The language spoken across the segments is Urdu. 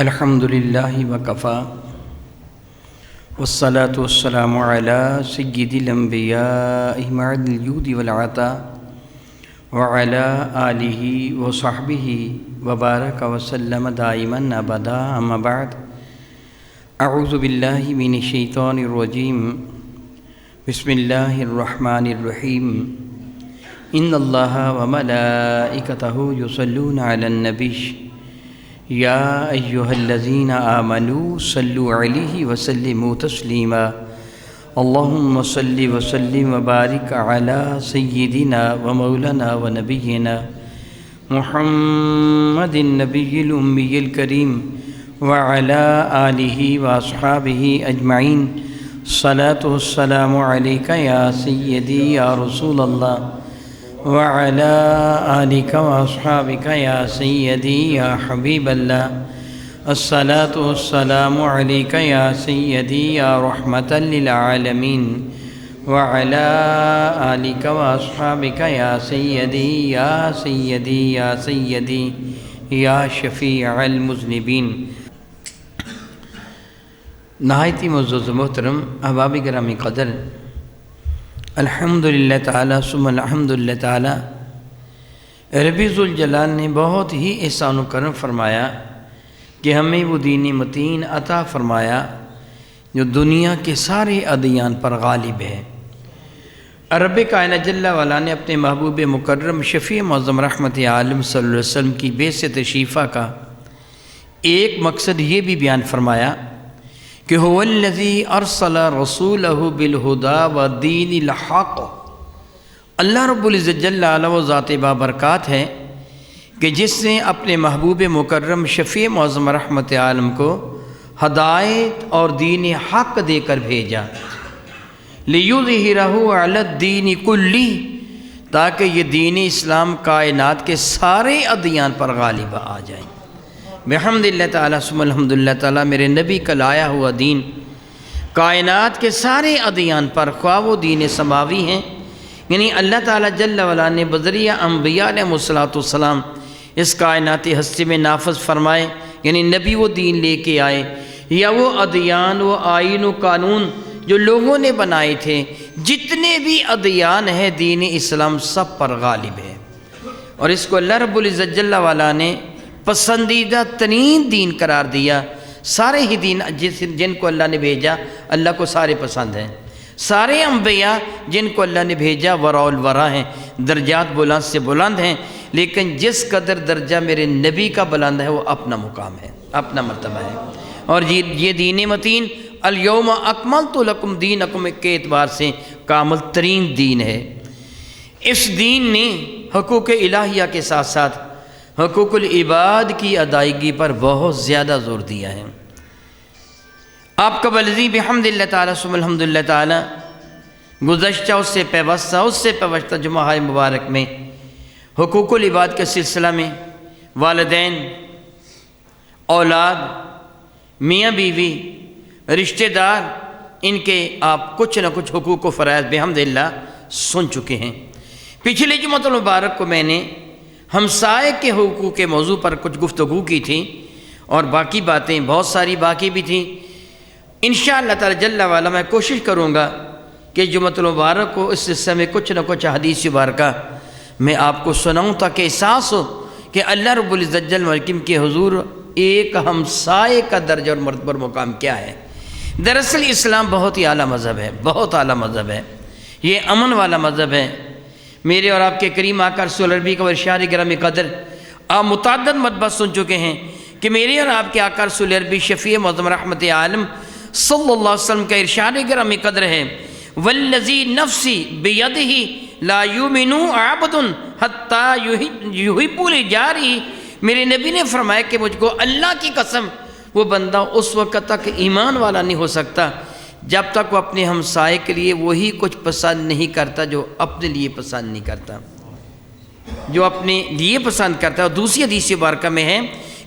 الحمدللہ وکفا والصلاة والسلام علی سید الانبیاء معد الجود والعطا وعلی آلہ وصحبہ وبارک وسلم دائما ابدا اما بعد اعوذ باللہ من الشیطان الرجیم بسم اللہ الرحمن الرحیم ان اللہ وملائکتہ یصلون علی النبی یا ایہا الذین آمنوا صلوا علیہ وسلموا تسلیما اللہم صل وسلم وبارک علی سیدنا ومولانا ونبینا محمد النبی الامی الکریم وعلی آلہ واصحابہ اجمعین صلاۃ والسلام علیک یا سیدی یا رسول اللہ وعلی آلک واصحابک یا سیدی یا حبیب اللہ الصلاۃ والسلام علیک یا سیدی یا رحمۃ للعالمین وعلی آلک واصحابک یا سیدی یا سیدی یا سیدی یا شفیع المذنبین۔ نہایتی معزز محترم احباب گرامی قدر، الحمدللہ تعالی ثم الحمدللہ تعالی رب ذوالجلال نے بہت ہی احسان و کرم فرمایا کہ ہمیں وہ دین متین عطا فرمایا جو دنیا کے سارے ادیان پر غالب ہے۔ رب کائنات جل وعلا نے اپنے محبوب مکرم شفیع معظم رحمت عالم صلی اللہ علیہ وسلم کی بعثت تشریفہ کا ایک مقصد یہ بھی بیان فرمایا کہ هو الذی ارسل رسولہ بالہدی ودین الحق۔ اللہ رب العزت جل وعلا وہ ذات بابرکات ہے کہ جس نے اپنے محبوب مکرم شفیع معظم رحمت عالم کو ہدایت اور دین حق دے کر بھیجا، لیظہرہ علی الدین کلہ، تاکہ یہ دین اسلام کائنات کے سارے ادیان پر غالب آ جائیں۔ بحمدللہ تعالی ثم الحمدللہ تعالی میرے نبی کا لایا ہوا دین کائنات کے سارے ادیان پر، خواہ وہ دین سماوی ہیں، یعنی اللہ تعالیٰ جل وعلا نے بذریعہ انبیاء علیہ السلام اس کائناتی ہستی میں نافذ فرمائے، یعنی نبی وہ دین لے کے آئے، یا وہ ادیان و آئین و قانون جو لوگوں نے بنائے تھے، جتنے بھی ادیان ہیں دین اسلام سب پر غالب ہے، اور اس کو اللہ رب العزت جل وعلا نے پسندیدہ ترین دین قرار دیا۔ سارے ہی دین جن کو اللہ نے بھیجا اللہ کو سارے پسند ہیں، سارے انبیاء جن کو اللہ نے بھیجا وراء الورا ہیں، درجات بلند سے بلند ہیں، لیکن جس قدر درجہ میرے نبی کا بلند ہے وہ اپنا مقام ہے، اپنا مرتبہ ہے، اور یہ دین متین الیوم اکملت لکم دینکم کے اعتبار سے کامل ترین دین ہے۔ اس دین نے حقوق الہیہ کے ساتھ ساتھ حقوق العباد کی ادائیگی پر بہت زیادہ زور دیا ہے۔ آپ کا بلدی بحمدللہ تعالی ثم الحمدللہ تعالی گزشتہ اس سے پیوستہ جمعہ مبارک میں حقوق العباد کے سلسلہ میں والدین، اولاد، میاں بیوی، رشتہ دار، ان کے آپ کچھ نہ کچھ حقوق و فرائض بحمدللہ سن چکے ہیں۔ پچھلے جمعہ المبارک کو میں نے ہمسائے کے حقوق کے موضوع پر کچھ گفتگو کی تھی، اور باقی باتیں بہت ساری باقی بھی تھیں۔ انشاءاللہ تعالی جل وعلا میں کوشش کروں گا کہ جمعہ المبارک کو اس سلسلے میں کچھ نہ کچھ حدیث مبارکہ میں آپ کو سناؤں، تاکہ احساس ہو کہ اللہ رب العزت جل وعلا کے حضور ایک ہمسائے کا درجہ اور مرتبہ اور مقام کیا ہے۔ دراصل اسلام بہت ہی اعلیٰ مذہب ہے، بہت اعلیٰ مذہب ہے، یہ امن والا مذہب ہے۔ میرے اور آپ کے کریم آقا رسول عربی کا ارشاد گرامی قدر آپ متعدد مرتبہ سن چکے ہیں کہ میرے اور آپ کے آقا رسول عربی شفیع معظم رحمت عالم صلی اللہ علیہ وسلم کا ارشاد گرامی قدر ہے، والذی نفسی بیدہ لا یؤمن عبد حتی یحب لجارہ۔ میرے نبی نے فرمایا کہ مجھ کو اللہ کی قسم وہ بندہ اس وقت تک ایمان والا نہیں ہو سکتا جب تک وہ اپنے ہمسائے کے لیے وہی کچھ پسند نہیں کرتا جو اپنے لیے پسند نہیں کرتا، جو اپنے لیے پسند کرتا ہے۔ اور دوسری حدیث مبارکہ میں ہے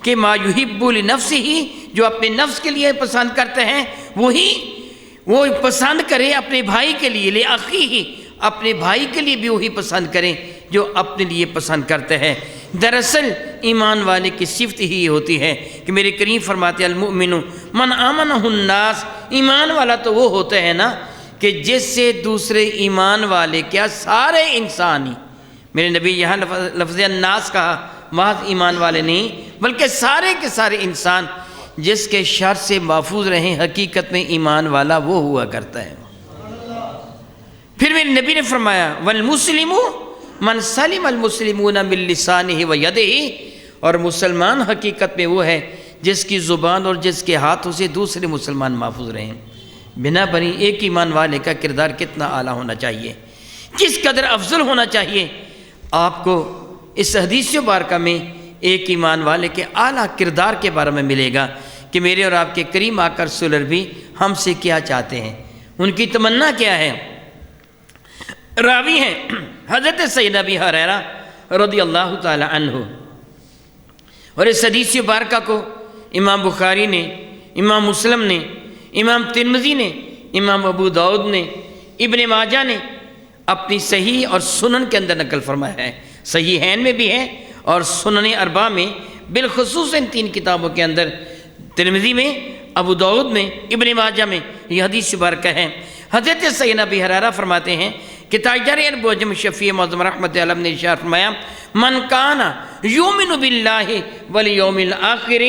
کہ ما یحب لنفسہ، جو اپنے نفس کے لیے پسند کرتے ہیں وہی وہ پسند کرے اپنے بھائی کے لیے، لأخیہ، اپنے بھائی کے لیے بھی وہی پسند کریں جو اپنے لیے پسند کرتے ہیں۔ دراصل ایمان والے کی صفت ہی ہوتی ہے کہ میرے کریم فرماتے المؤمن من آمنہ الناس، ایمان والا تو وہ ہوتا ہے نا کہ جس سے دوسرے ایمان والے کیا سارے انسان ہی، میرے نبی یہاں لفظ الناس کہا، محض ایمان والے نہیں بلکہ سارے کے سارے انسان جس کے شر سے محفوظ رہیں، حقیقت میں ایمان والا وہ ہوا کرتا ہے۔ پھر میرے نبی نے فرمایا والمسلم من سلم المسلمون من لسانہ و یدہ، اور مسلمان حقیقت میں وہ ہے جس کی زبان اور جس کے ہاتھوں سے دوسرے مسلمان محفوظ رہیں۔ بنا بنی ایک ایمان والے کا کردار کتنا اعلیٰ ہونا چاہیے، کس قدر افضل ہونا چاہیے، آپ کو اس حدیث مبارکہ میں ایک ایمان والے کے اعلیٰ کردار کے بارے میں ملے گا کہ میرے اور آپ کے کریم آقا رسول اللہ بھی ہم سے کیا چاہتے ہیں، ان کی تمنا کیا ہے۔ راوی ہیں حضرت سیدنا ابی ہریرہ رضی اللہ تعالی عنہ، اور اس حدیث مبارکہ کو امام بخاری نے، امام مسلم نے، امام ترمذی نے، امام ابو داؤد نے، ابن ماجہ نے اپنی صحیح اور سنن کے اندر نقل فرمایا ہے، صحیحین میں بھی ہے اور سنن اربعہ میں، بالخصوص ان تین کتابوں کے اندر، ترمذی میں، ابو داؤد میں، ابن ماجہ میں یہ حدیث مبارکہ ہے۔ حضرت سیدنا ابی ہریرہ فرماتے ہیں کہ تاجدار ابوجم شفیع معظم رحمت اللہ نے ارشاد فرمایا من کان یؤمن باللہ والیوم الآخر،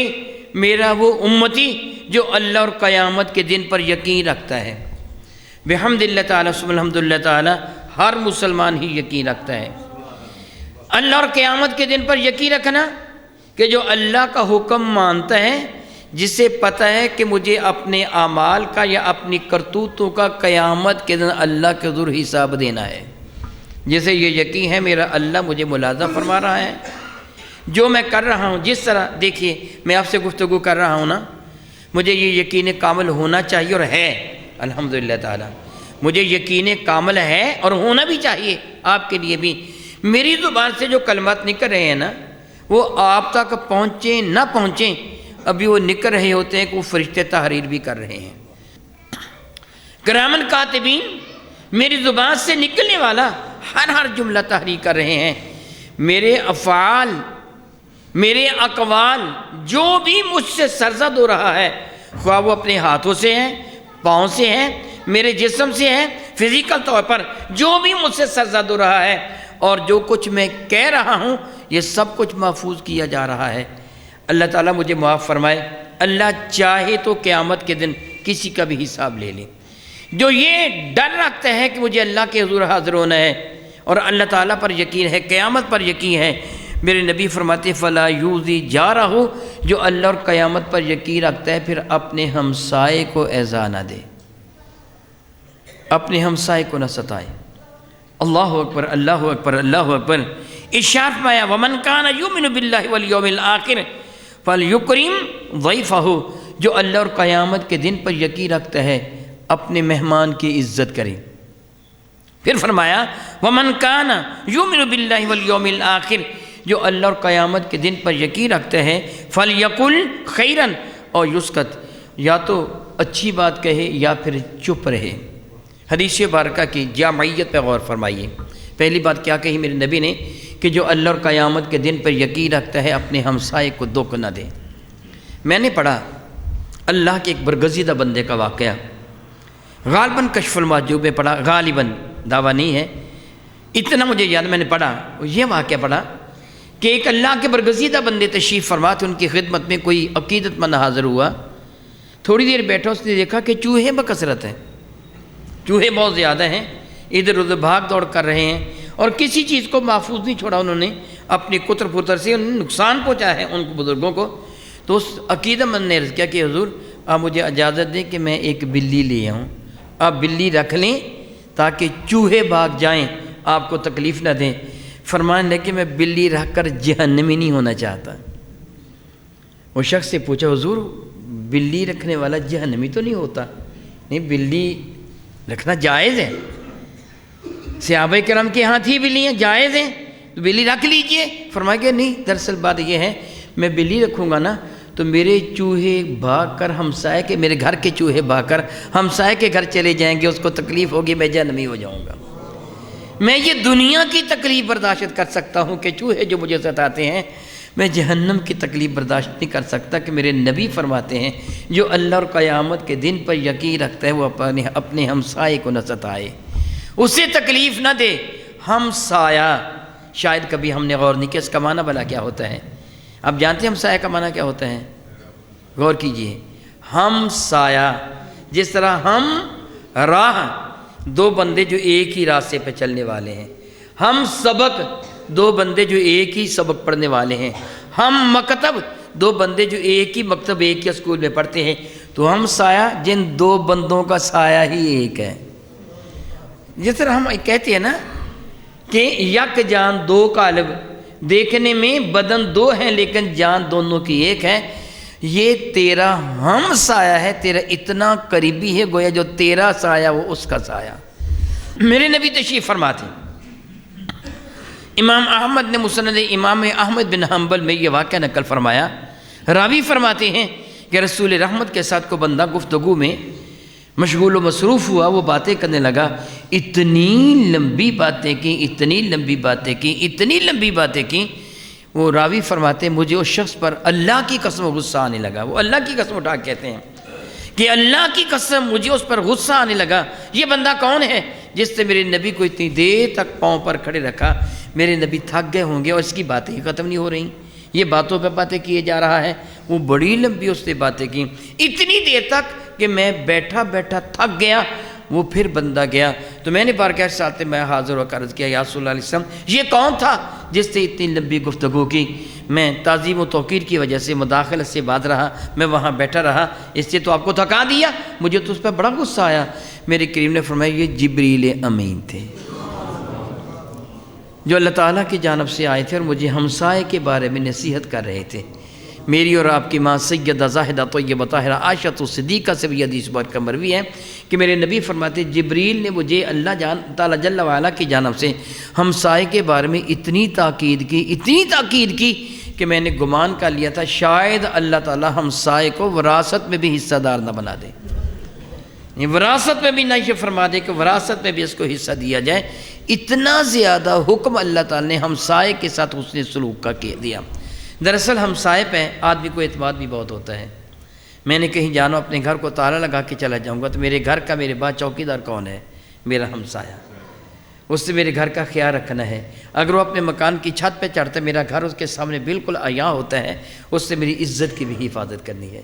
میرا وہ امتی جو اللہ اور قیامت کے دن پر یقین رکھتا ہے۔ بحمد اللہ تعالیٰ ثم الحمد للہ تعالیٰ، ہر مسلمان ہی یقین رکھتا ہے۔ اللہ اور قیامت کے دن پر یقین رکھنا کہ جو اللہ کا حکم مانتا ہے، جسے پتہ ہے کہ مجھے اپنے اعمال کا یا اپنی کرتوتوں کا قیامت کے دن اللہ کے حضور حساب دینا ہے، جسے یہ یقین ہے میرا اللہ مجھے ملاحظہ فرما رہا ہے، جو میں کر رہا ہوں، جس طرح دیکھیے میں آپ سے گفتگو کر رہا ہوں نا، مجھے یہ یقین کامل ہونا چاہیے اور ہے، الحمدللہ تعالی مجھے یقین کامل ہے اور ہونا بھی چاہیے آپ کے لیے بھی۔ میری زبان سے جو کلمات نکل رہے ہیں نا، وہ آپ تک پہنچیں نہ پہنچیں، ابھی وہ نکل رہے ہوتے ہیں کہ وہ فرشتے تحریر بھی کر رہے ہیں۔ کرامن کاتبین میری زبان سے نکلنے والا ہر جملہ تحریر کر رہے ہیں۔ میرے افعال، میرے اقوال جو بھی مجھ سے سرزد ہو رہا ہے، خواہ وہ اپنے ہاتھوں سے ہیں، پاؤں سے ہیں، میرے جسم سے ہیں، فزیکل طور پر جو بھی مجھ سے سرزد ہو رہا ہے، اور جو کچھ میں کہہ رہا ہوں یہ سب کچھ محفوظ کیا جا رہا ہے۔ اللہ تعالیٰ مجھے معاف فرمائے، اللہ چاہے تو قیامت کے دن کسی کا بھی حساب لے لے۔ جو یہ ڈر رکھتا ہے کہ مجھے اللہ کے حضور حاضر ہونا ہے اور اللہ تعالیٰ پر یقین ہے، قیامت پر یقین ہے، میرے نبی فرماتے فلا یوزی جارہ، جو اللہ اور قیامت پر یقین رکھتا ہے پھر اپنے ہمسائے کو ایذا نہ دے، اپنے ہمسائے کو نہ ستائے۔ اللہ اکبر، اللہ اکبر، اللہ اکبر۔ ارشاد فرمایا ومن کان یؤمن باللہ والیوم الآخر فلیکرم ضیفہ، جو اللہ اور قیامت کے دن پر یقین رکھتا ہے اپنے مہمان کی عزت کرے۔ پھر فرمایا ومن کان یؤمن باللہ والیوم الآخر، جو اللہ اور قیامت کے دن پر یقین رکھتا ہے فلیقل خیرا اور یسکت، یا تو اچھی بات کہے یا پھر چپ رہے۔ حدیث مبارکہ کی جامعیت پہ غور فرمائیے۔ پہلی بات کیا کہی میرے نبی نے کہ جو اللہ اور قیامت کے دن پر یقین رکھتا ہے اپنے ہمسائے کو دکھ نہ دے۔ میں نے پڑھا اللہ کے ایک برگزیدہ بندے کا واقعہ، غالباً کشف المحجوب میں پڑھا، غالباً دعویٰ نہیں ہے، اتنا مجھے یاد میں نے پڑھا، یہ واقعہ پڑھا کہ ایک اللہ کے برگزیدہ بندے تشریف فرما تھے، ان کی خدمت میں کوئی عقیدت مند حاضر ہوا، تھوڑی دیر بیٹھا، اس نے دیکھا کہ چوہے بکثرت ہیں، چوہے بہت زیادہ ہیں، ادھر ادھر بھاگ دوڑ کر رہے ہیں، اور کسی چیز کو محفوظ نہیں چھوڑا انہوں نے، اپنے کتر پتر سے انہوں نے نقصان پہنچایا ہے ان کو بزرگوں کو۔ تو اس عقیدہ مند نے عرض کیا کہ حضور آپ مجھے اجازت دیں کہ میں ایک بلی لے آؤں، آپ بلی رکھ لیں تاکہ چوہے بھاگ جائیں، آپ کو تکلیف نہ دیں۔ فرمانے لگے کہ میں بلی رکھ کر جہنمی نہیں ہونا چاہتا۔ وہ شخص سے پوچھا حضور بلی رکھنے والا جہنمی تو نہیں ہوتا؟ نہیں، بلی رکھنا جائز ہے، صحابہ کرام کے ہاں تھی بلیاں، جائز ہیں، تو بلی رکھ لیجئے۔ فرمایا کہ نہیں، دراصل بات یہ ہے میں بلی رکھوں گا نا تو میرے چوہے بھاگ کر ہمسائے کے، میرے گھر کے چوہے بھاگ کر ہمسائے کے گھر چلے جائیں گے، اس کو تکلیف ہوگی، میں جہنمی ہو جاؤں گا۔ میں یہ دنیا کی تکلیف برداشت کر سکتا ہوں کہ چوہے جو مجھے ستاتے ہیں، میں جہنم کی تکلیف برداشت نہیں کر سکتا کہ میرے نبی فرماتے ہیں جو اللہ اور قیامت کے دن پر یقین رکھتا ہے وہ اپنے ہمسائے کو نہ ستائے، اسے تکلیف نہ دے۔ ہمسایہ شاید کبھی ہم نے غور نہیں کیا اس کا معنی بھلا کیا ہوتا ہے۔ آپ جانتے ہیں ہمسایہ کا معنی کیا ہوتا ہے؟ غور کیجئے، ہمسایہ جس طرح ہم راہ دو بندے جو ایک ہی راستے پہ چلنے والے ہیں، ہم سبق دو بندے جو ایک ہی سبق پڑھنے والے ہیں، ہم مکتب دو بندے جو ایک ہی مکتب ایک ہی اسکول میں پڑھتے ہیں، تو ہم سایہ جن دو بندوں کا سایہ ہی ایک ہے۔ جس طرح ہم کہتے ہیں نا کہ یک جان دو قالب، دیکھنے میں بدن دو ہیں لیکن جان دونوں کی ایک ہے، یہ تیرا ہم سایہ ہے، تیرا اتنا قریبی ہے گویا جو تیرا سایہ وہ اس کا سایہ۔ میرے نبی تشریف فرماتے ہیں، امام احمد نے مسند امام احمد بن حنبل میں یہ واقعہ نقل فرمایا، راوی فرماتے ہیں کہ رسول رحمت کے ساتھ کو بندہ گفتگو میں مشغول و مصروف ہوا، وہ باتیں کرنے لگا، اتنی لمبی باتیں کی، اتنی لمبی باتیں کی، اتنی لمبی باتیں کی، وہ راوی فرماتے ہیں مجھے اس شخص پر اللہ کی قسم غصہ آنے لگا۔ وہ اللہ کی قسم اٹھا کہتے ہیں کہ اللہ کی قسم مجھے اس پر غصہ آنے لگا، یہ بندہ کون ہے جس نے میرے نبی کو اتنی دیر تک پاؤں پر کھڑے رکھا؟ میرے نبی تھک گئے ہوں گے اور اس کی باتیں ہی ختم نہیں ہو رہی، یہ باتوں پہ باتیں کیے جا رہا ہے۔ وہ بڑی لمبی اس نے باتیں کی اتنی دیر تک کہ میں بیٹھا بیٹھا تھک گیا۔ وہ پھر بندہ گیا تو میں نے بارگاہ ساتھ میں حاضر و عرض کیا، یا رسول اللہ علیہ وسلم یہ کون تھا جس سے اتنی لمبی گفتگو کی؟ میں تعظیم و توقیر کی وجہ سے مداخلت سے بعد رہا، میں وہاں بیٹھا رہا، اس سے تو آپ کو تھکا دیا، مجھے تو اس پہ بڑا غصہ آیا۔ میرے کریم نے فرمایا یہ جبریل امین تھے جو اللہ تعالیٰ کی جانب سے آئے تھے اور مجھے ہمسائے کے بارے میں نصیحت کر رہے تھے۔ میری اور آپ کی ماں سیدہ زاہدہ طیبہ طاہرہ عائشہ صدیقہ سے بھی حدیث بات کا مروی ہے کہ میرے نبی فرماتے جبریل نے مجھے اللہ تعالیٰ جل وعلا کی جانب سے ہمسائے کے بارے میں اتنی تاکید کی کہ میں نے گمان کر لیا تھا شاید اللہ تعالیٰ ہمسائے کو وراثت میں بھی حصہ دار نہ بنا دے، وراثت میں بھی نہ یہ فرما دے کہ وراثت میں بھی اس کو حصہ دیا جائے۔ اتنا زیادہ حکم اللہ تعالیٰ نے ہمسائے کے ساتھ حسن سلوک کا دیا۔ دراصل ہمسائے پہ آدمی کو اعتماد بھی بہت ہوتا ہے۔ میں نے کہیں جانو اپنے گھر کو تالا لگا کے چلا جاؤں گا تو میرے گھر کا میرے بعد چوکیدار کون ہے؟ میرا ہمسایہ، اس سے میرے گھر کا خیال رکھنا ہے۔ اگر وہ اپنے مکان کی چھت پہ چڑھتا ہے میرا گھر اس کے سامنے بالکل عیاں ہوتا ہے، اس سے میری عزت کی بھی حفاظت کرنی ہے،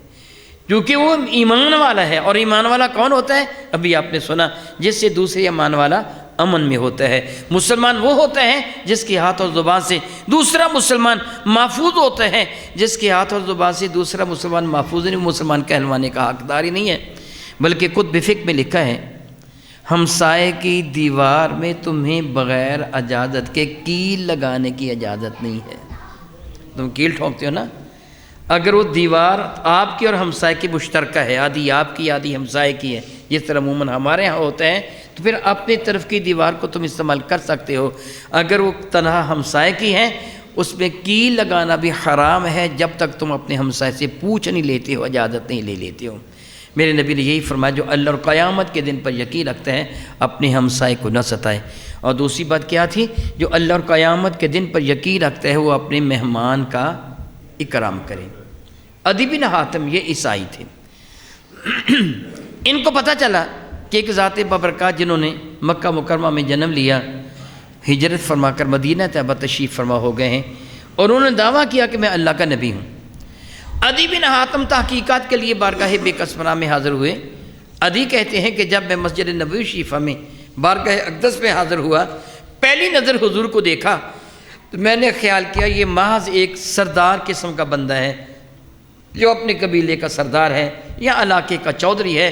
کیونکہ وہ ایمان والا ہے۔ اور ایمان والا کون ہوتا ہے؟ ابھی آپ نے سنا، جس سے دوسرے ایمان والا امن میں ہوتا ہے۔ مسلمان وہ ہوتا ہے جس کے ہاتھ اور زبان سے دوسرا مسلمان محفوظ ہوتا ہے، جس کے ہاتھ اور زبان سے دوسرا مسلمان محفوظ نہیں، مسلمان کہلوانے کا حقدار ہی نہیں ہے۔ بلکہ کتب فقہ میں لکھا ہے ہمسائے کی دیوار میں تمہیں بغیر اجازت کے کیل لگانے کی اجازت نہیں ہے۔ تم کیل ٹھونکتے ہو نا، اگر وہ دیوار آپ کی اور ہمسائے کی مشترکہ ہے، آدھی آپ کی آدھی ہمسائے کی ہے، جس طرح عموماً ہمارے ہاں ہوتا ہے، تو پھر اپنے طرف کی دیوار کو تم استعمال کر سکتے ہو۔ اگر وہ تنہا ہمسائے کی ہے اس میں کیل لگانا بھی حرام ہے جب تک تم اپنے ہمسائے سے پوچھ نہیں لیتے ہو، اجازت نہیں لے لیتے ہو۔ میرے نبی نے یہی فرمایا جو اللہ اور قیامت کے دن پر یقین رکھتا ہے اپنے ہمسائے کو نہ ستائے۔ اور دوسری بات کیا تھی؟ جو اللہ اور قیامت کے دن پر یقین رکھتا ہے وہ اپنے مہمان کا اکرام کرے۔ عدی بن حاتم یہ عیسائی تھے، ان کو پتہ چلا کہ ایک ذات بابرکات جنہوں نے مکہ مکرمہ میں جنم لیا، ہجرت فرما کر مدینہ طیبہ تشریف فرما ہو گئے ہیں، اور انہوں نے دعویٰ کیا کہ میں اللہ کا نبی ہوں۔ عدی بن حاتم تحقیقات کے لیے بارگاہ بے کسمرہ میں حاضر ہوئے۔ عدی کہتے ہیں کہ جب میں مسجد نبوی شریفہ میں بارگاہ اقدس میں حاضر ہوا، پہلی نظر حضور کو دیکھا تو میں نے خیال کیا یہ محض ایک سردار قسم کا بندہ ہے جو اپنے قبیلے کا سردار ہے یا علاقے کا چودھری ہے،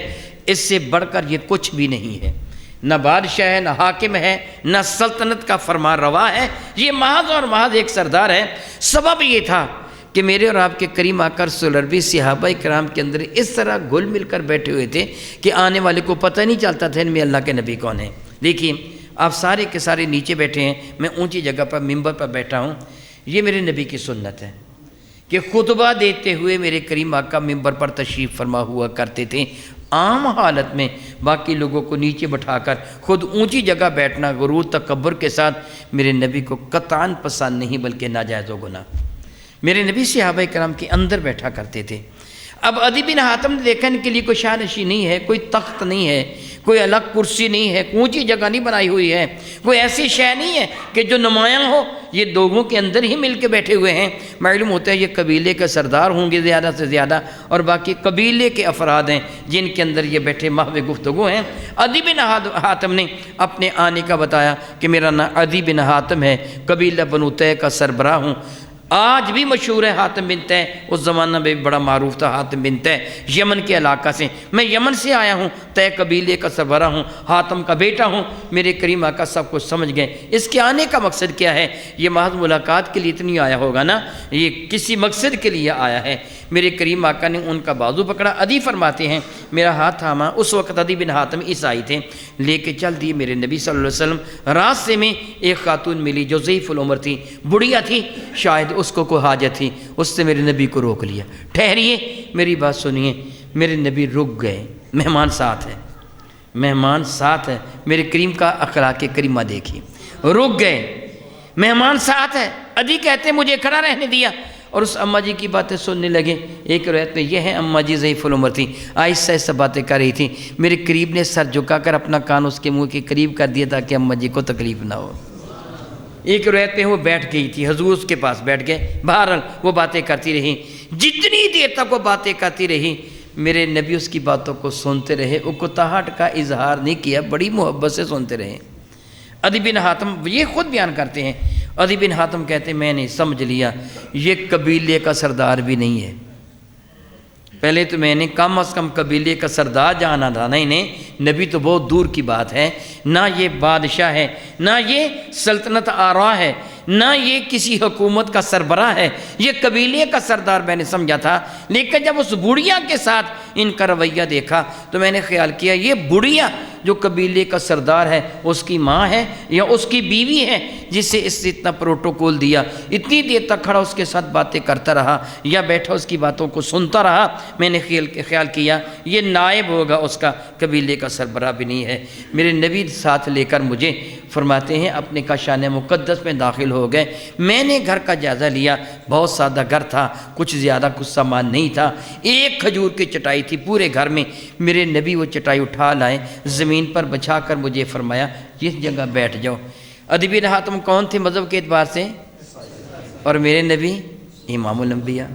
اس سے بڑھ کر یہ کچھ بھی نہیں ہے، نہ بادشاہ ہے، نہ حاکم ہے، نہ سلطنت کا فرمان روا ہے، یہ محض اور محض ایک سردار ہے۔ سبب یہ تھا کہ میرے اور آپ کے کریم آقا رسول عربی صحابہ کرام کے اندر اس طرح گھل مل کر بیٹھے ہوئے تھے کہ آنے والے کو پتہ نہیں چلتا تھا ان میں اللہ کے نبی کون ہیں۔ دیکھیے آپ سارے کے سارے نیچے بیٹھے ہیں، میں اونچی جگہ پر ممبر پر بیٹھا ہوں، یہ میرے نبی کی سنت ہے کہ خطبہ دیتے ہوئے میرے کریم آقا ممبر پر تشریف فرما ہوا کرتے تھے۔ عام حالت میں باقی لوگوں کو نیچے بٹھا کر خود اونچی جگہ بیٹھنا غرور تکبر کے ساتھ میرے نبی کو قطعاً پسند نہیں بلکہ ناجائز و گناہ۔ میرے نبی صحابہ کرام کے اندر بیٹھا کرتے تھے۔ اب عدی بن حاتم نے دیکھا ان کے لیے کوئی شاہ نہیں ہے، کوئی تخت نہیں ہے، کوئی الگ کرسی نہیں ہے، اونچی جگہ نہیں بنائی ہوئی ہے، کوئی ایسی شے نہیں ہے کہ جو نمایاں ہو، یہ لوگوں کے اندر ہی مل کے بیٹھے ہوئے ہیں۔ معلوم ہوتا ہے یہ قبیلے کے سردار ہوں گے زیادہ سے زیادہ، اور باقی قبیلے کے افراد ہیں جن کے اندر یہ بیٹھے محو گفتگو ہیں۔ عدی بن حاتم نے اپنے آنے کا بتایا کہ میرا نام عدی بن حاتم ہے، قبیلہ بنو طے کا سربراہ ہوں۔ آج بھی مشہور ہے حاتم بن طے، اس زمانہ میں بھی بڑا معروف تھا حاتم بن طے، یمن کے علاقہ سے۔ میں یمن سے آیا ہوں، طے قبیلے کا سربراہ ہوں، حاتم کا بیٹا ہوں۔ میرے کریم آقا سب کچھ سمجھ گئے اس کے آنے کا مقصد کیا ہے۔ یہ محض ملاقات کے لیے اتنی آیا ہوگا نا، یہ کسی مقصد کے لیے آیا ہے۔ میرے کریم آقا نے ان کا بازو پکڑا۔ عدی فرماتے ہیں میرا ہاتھ تھاما۔ اس وقت عدی بن حاتم عیسائی تھے، لے کے چل دیے میرے نبی صلی اللہ علیہ وسلم۔ راستے میں ایک خاتون ملی جو ضعیف العمر تھی، بڑھیا تھی، شاید اس کو کوئی حاجت تھی، اس نے میرے نبی کو روک لیا۔ ٹھہریے، میری بات سنیے۔ میرے نبی رک گئے، مہمان ساتھ ہے، مہمان ساتھ ہے۔ میرے کریم کا اخلاق کریمہ دیکھیے، رک گئے، مہمان ساتھ ہے۔ عدی کہتے مجھے کھڑا رہنے دیا، اور اس اماں جی کی باتیں سننے لگے۔ ایک روایت میں یہ ہے اماں جی ضعیف العمر تھی، آہستہ آہستہ باتیں کر رہی تھی۔ میرے قریب نے سر جھکا کر اپنا کان اس کے منہ کے قریب کر دیا تاکہ اماں جی کو تکلیف نہ ہو۔ ایک روایت میں وہ بیٹھ گئی تھی، حضور اس کے پاس بیٹھ گئے۔ بہرحال وہ باتیں کرتی رہی، جتنی دیر تک وہ باتیں کرتی رہی میرے نبی اس کی باتوں کو سنتے رہے، اکتاہٹ کا اظہار نہیں کیا، بڑی محبت سے سنتے رہے۔ عدی بن حاتم یہ خود بیان کرتے ہیں، عدی بن حاتم کہتے ہیں میں نے سمجھ لیا یہ قبیلے کا سردار بھی نہیں ہے۔ پہلے تو میں نے کم از کم قبیلے کا سردار جانا تھا، نہیں نہیں، نبی تو بہت دور کی بات ہے، نہ یہ بادشاہ ہے، نہ یہ سلطنت آرا ہے، نہ یہ کسی حکومت کا سربراہ ہے، یہ قبیلے کا سردار میں نے سمجھا تھا۔ لیکن جب اس بڑھیا کے ساتھ ان کا رویہ دیکھا تو میں نے خیال کیا یہ بڑھیا جو قبیلے کا سردار ہے اس کی ماں ہے یا اس کی بیوی ہے جس سے اس نے اتنا پروٹوکول دیا، اتنی دیر تک کھڑا اس کے ساتھ باتیں کرتا رہا یا بیٹھا اس کی باتوں کو سنتا رہا۔ میں نے خیال کیا یہ نائب ہوگا اس کا، قبیلے کا سربراہ بھی نہیں ہے۔ میرے نبی ساتھ لے کر مجھے فرماتے ہیں اپنے کاشان مقدس میں داخل ہو گئے۔ میں نے گھر کا جائزہ لیا، بہت سادہ گھر تھا، کچھ زیادہ کچھ سامان نہیں تھا، ایک کھجور کی چٹائی تھی پورے گھر میں۔ میرے نبی وہ چٹائی اٹھا لائے، زمین پر بچھا کر مجھے فرمایا اس جگہ بیٹھ جاؤ۔ عدی بن حاتم کون تھے مذہب کے اعتبار سے؟ اور میرے نبی امام الانبیاء۔